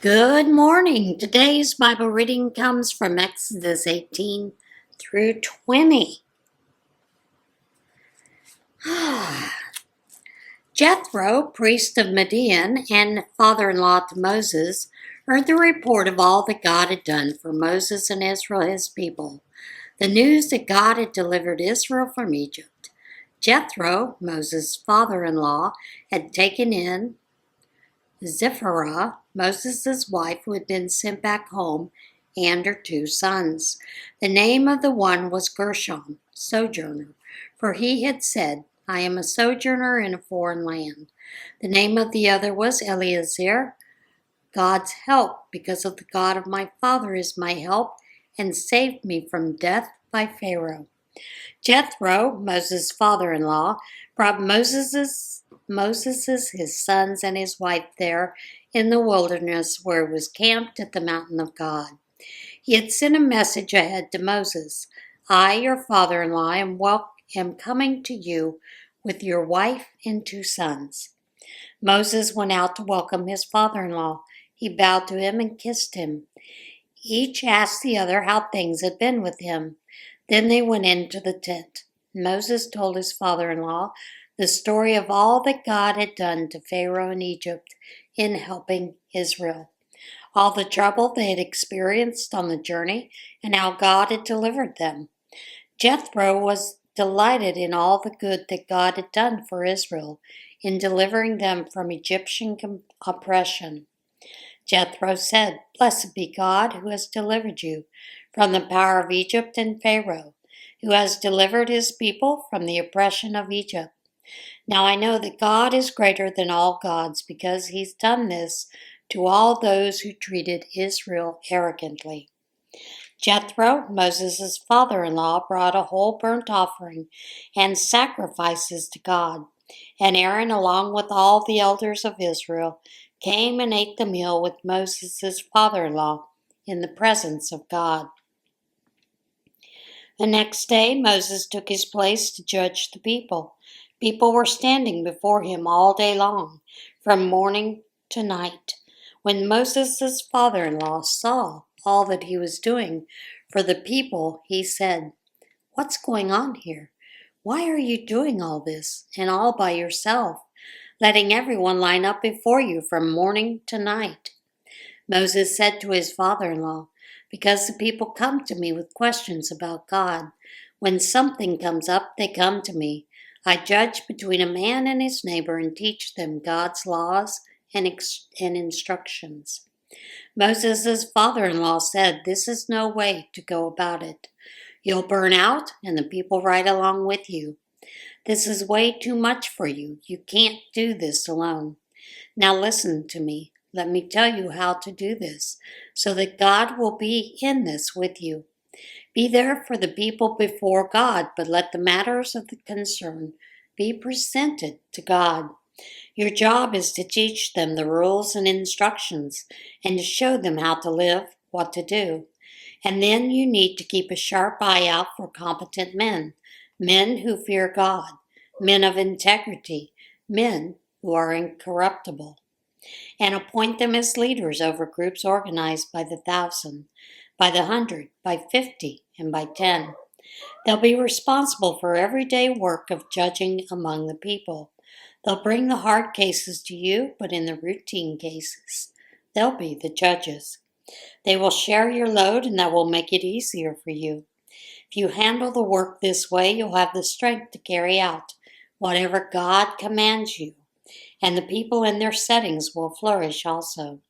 Good morning. Today's Bible reading comes from Exodus 18 through 20. Jethro, priest of Midian and father-in-law to Moses, heard the report of all that God had done for Moses and Israel, his people, the news that God had delivered Israel from Egypt. Jethro, Moses' father-in-law, had taken in Zipporah, Moses' wife, who had been sent back home, and her two sons. The name of the one was Gershom, sojourner, for he had said, I am a sojourner in a foreign land. The name of the other was Eleazar, God's help, because of the God of my father is my help, and saved me from death by Pharaoh. Jethro, Moses' father-in-law, brought Moses' his sons and his wife there in the wilderness where it was camped at the mountain of God. He had sent a message ahead to Moses. I, your father-in-law, am coming to you with your wife and two sons. Moses went out to welcome his father-in-law. He bowed to him and kissed him. Each asked the other how things had been with him. Then they went into the tent. Moses told his father-in-law the story of all that God had done to Pharaoh in Egypt in helping Israel, all the trouble they had experienced on the journey, and how God had delivered them. Jethro was delighted in all the good that God had done for Israel in delivering them from Egyptian oppression. Jethro said, Blessed be God who has delivered you from the power of Egypt and Pharaoh, who has delivered his people from the oppression of Egypt. Now I know that God is greater than all gods because he's done this to all those who treated Israel arrogantly. Jethro, Moses' father-in-law, brought a whole burnt offering and sacrifices to God. And Aaron, along with all the elders of Israel, came and ate the meal with Moses' father-in-law in the presence of God. The next day Moses took his place to judge the people. People were standing before him all day long, from morning to night. When Moses' father-in-law saw all that he was doing for the people, he said, What's going on here? Why are you doing all this, and all by yourself, letting everyone line up before you from morning to night? Moses said to his father-in-law, Because the people come to me with questions about God. When something comes up, they come to me. I judge between a man and his neighbor and teach them God's laws and instructions. Moses' father-in-law said, This is no way to go about it. You'll burn out and the people right along with you. This is way too much for you. You can't do this alone. Now listen to me. Let me tell you how to do this, so that God will be in this with you. Be there for the people before God, but let the matters of the concern be presented to God. Your job is to teach them the rules and instructions and to show them how to live, what to do. And then you need to keep a sharp eye out for competent men, men who fear God, men of integrity, men who are incorruptible, and appoint them as leaders over groups organized by the 1,000, by the 100, by 50, and by 10. They'll be responsible for everyday work of judging among the people. They'll bring the hard cases to you, but in the routine cases, they'll be the judges. They will share your load, and that will make it easier for you. If you handle the work this way, you'll have the strength to carry out whatever God commands you, and the people in their settings will flourish also.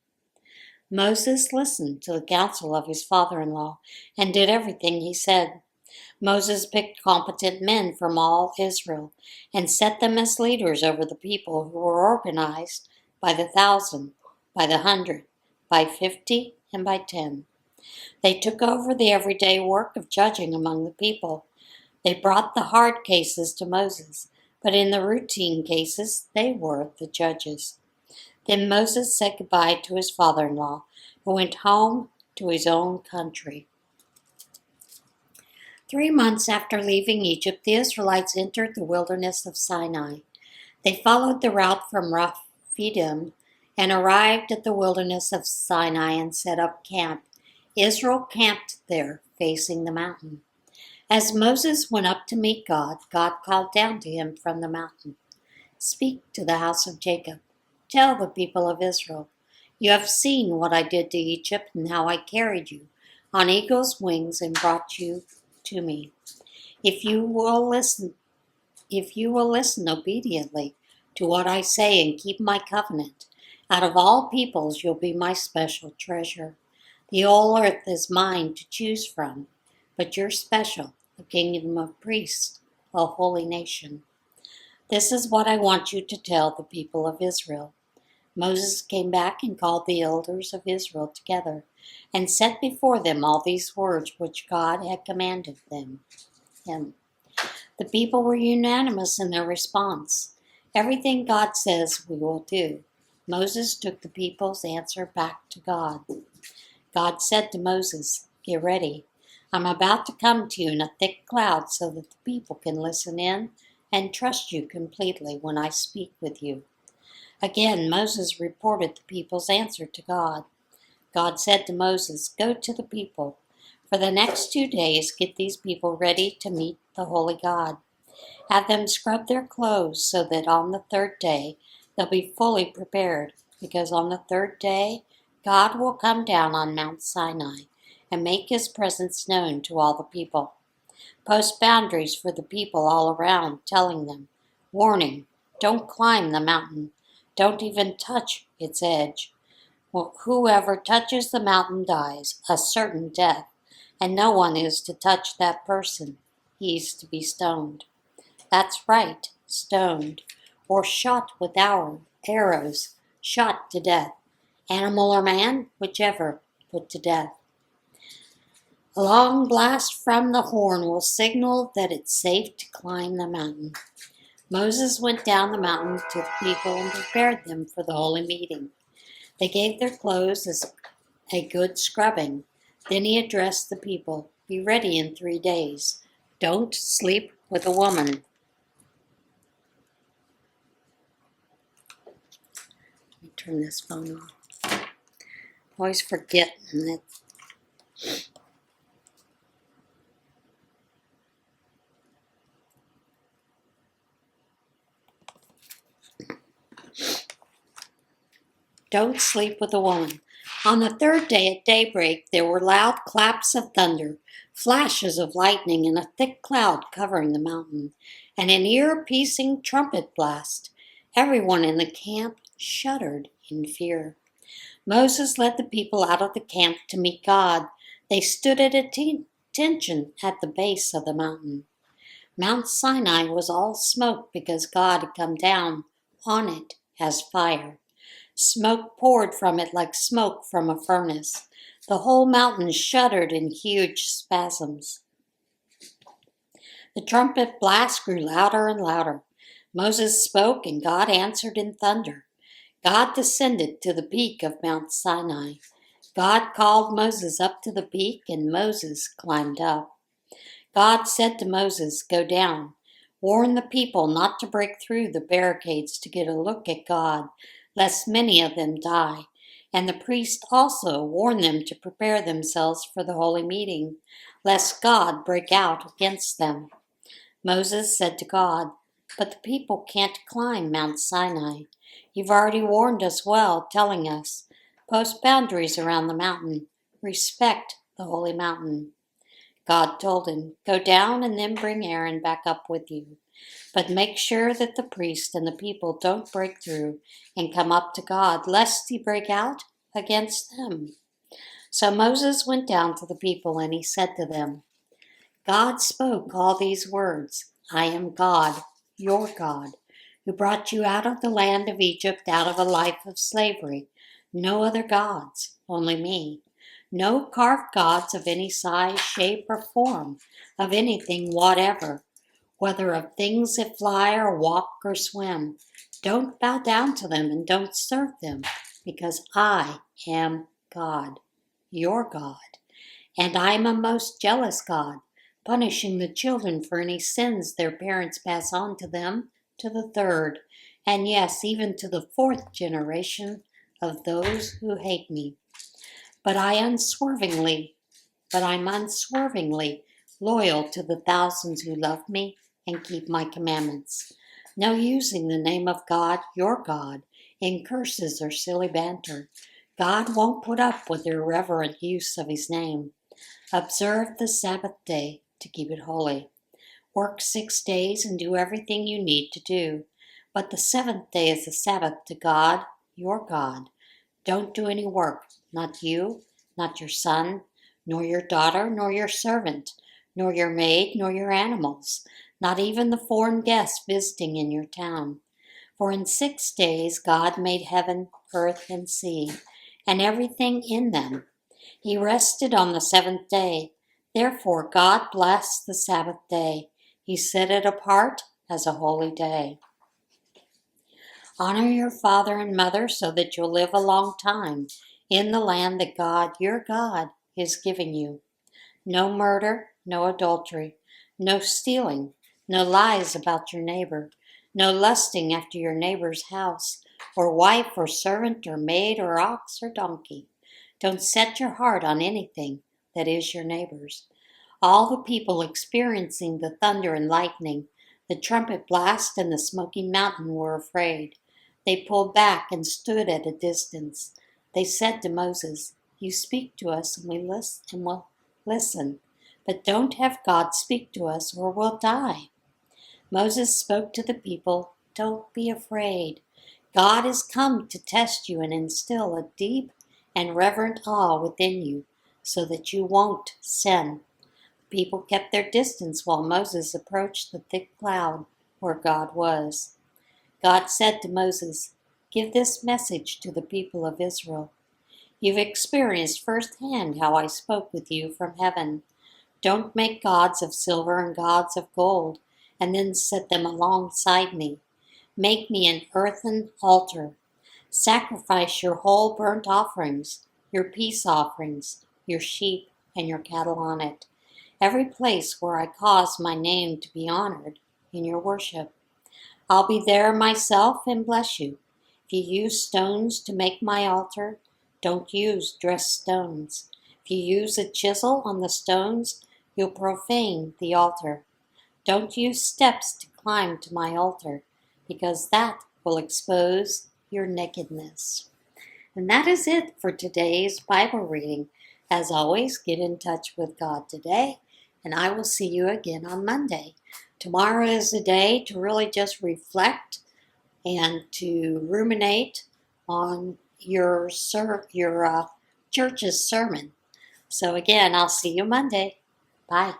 Moses listened to the counsel of his father-in-law and did everything he said. Moses picked competent men from all Israel and set them as leaders over the people who were organized by the 1,000, by the 100, by 50, and by 10. They took over the everyday work of judging among the people. They brought the hard cases to Moses, but in the routine cases, they were the judges. Then Moses said goodbye to his father-in-law, who went home to his own country. 3 months after leaving Egypt, the Israelites entered the wilderness of Sinai. They followed the route from Rephidim and arrived at the wilderness of Sinai and set up camp. Israel camped there, facing the mountain. As Moses went up to meet God, God called down to him from the mountain. Speak to the house of Jacob. Tell the people of Israel, you have seen what I did to Egypt and how I carried you on eagle's wings and brought you to me. If you will listen obediently to what I say and keep my covenant, out of all peoples you'll be my special treasure. The whole earth is mine to choose from, but you're special, a kingdom of priests, a holy nation. This is what I want you to tell the people of Israel. Moses came back and called the elders of Israel together and set before them all these words which God had commanded him. The people were unanimous in their response. Everything God says we will do. Moses took the people's answer back to God. God said to Moses, get ready. I'm about to come to you in a thick cloud so that the people can listen in and trust you completely when I speak with you. Again, Moses reported the people's answer to God. God said to Moses, go to the people. For the next 2 days, get these people ready to meet the holy God. Have them scrub their clothes so that on the third day they'll be fully prepared, because on the third day God will come down on Mount Sinai and make his presence known to all the people. Post boundaries for the people all around, telling them, warning, don't climb the mountain. Don't even touch its edge. Whoever touches the mountain dies, a certain death, and no one is to touch that person. He's to be stoned. That's right, stoned, or shot with arrows, shot to death. Animal or man, whichever, put to death. A long blast from the horn will signal that it's safe to climb the mountain. Moses went down the mountain to the people and prepared them for the holy meeting. They gave their clothes as a good scrubbing. Then he addressed the people, be ready in 3 days. Don't sleep with a woman. Let me turn this phone off. I always forget that. Don't sleep with a woman. On the third day at daybreak, there were loud claps of thunder, flashes of lightning, and a thick cloud covering the mountain, and an ear-piercing trumpet blast. Everyone in the camp shuddered in fear. Moses led the people out of the camp to meet God. They stood at attention at the base of the mountain. Mount Sinai was all smoke because God had come down on it as fire. Smoke poured from it like smoke from a furnace. The whole mountain shuddered in huge spasms. The trumpet blast grew louder and louder. Moses spoke and God answered in thunder. God descended to the peak of Mount Sinai. God called Moses up to the peak and Moses climbed up. God said to Moses, go down. Warn the people not to break through the barricades to get a look at God, lest many of them die. And the priest also warned them to prepare themselves for the holy meeting, lest God break out against them. Moses said to God, but the people can't climb Mount Sinai. You've already warned us well, telling us, post boundaries around the mountain, respect the holy mountain. God told him, go down and then bring Aaron back up with you. But make sure that the priest and the people don't break through and come up to God, lest he break out against them. So Moses went down to the people and he said to them, God spoke all these words, I am God, your God, who brought you out of the land of Egypt, out of a life of slavery. No other gods, only me. No carved gods of any size, shape, or form, of anything whatever, whether of things that fly or walk or swim. Don't bow down to them and don't serve them, because I am God, your God. And I am a most jealous God, punishing the children for any sins their parents pass on to them to the third, and yes, even to the fourth generation of those who hate me. But I'm unswervingly loyal to the thousands who love me and keep my commandments. No using the name of God, your God, in curses or silly banter. God won't put up with irreverent use of his name. Observe the Sabbath day to keep it holy. Work 6 days and do everything you need to do. But the seventh day is the Sabbath to God, your God. Don't do any work, not you, not your son, nor your daughter, nor your servant, nor your maid, nor your animals, not even the foreign guests visiting in your town. For in 6 days God made heaven, earth, and sea, and everything in them. He rested on the seventh day. Therefore God blessed the Sabbath day. He set it apart as a holy day. Honor your father and mother so that you'll live a long time in the land that God, your God, is giving you. No murder, no adultery, no stealing, no lies about your neighbor, no lusting after your neighbor's house, or wife or servant or maid or ox or donkey. Don't set your heart on anything that is your neighbor's. All the people experiencing the thunder and lightning, the trumpet blast and the smoking mountain were afraid. They pulled back and stood at a distance. They said to Moses, "You speak to us and we'll listen, but don't have God speak to us or we'll die." Moses spoke to the people, "Don't be afraid. God has come to test you and instill a deep and reverent awe within you so that you won't sin." People kept their distance while Moses approached the thick cloud where God was. God said to Moses, "Give this message to the people of Israel. You've experienced firsthand how I spoke with you from heaven. Don't make gods of silver and gods of gold and then set them alongside me. Make me an earthen altar. Sacrifice your whole burnt offerings, your peace offerings, your sheep and your cattle on it. Every place where I cause my name to be honored in your worship. I'll be there myself and bless you. If you use stones to make my altar, don't use dressed stones. If you use a chisel on the stones, you'll profane the altar. Don't use steps to climb to my altar, because that will expose your nakedness." And that is it for today's Bible reading. As always, get in touch with God today, and I will see you again on Monday. Tomorrow is a day to really just reflect and to ruminate on your church's sermon. So again, I'll see you Monday. Bye.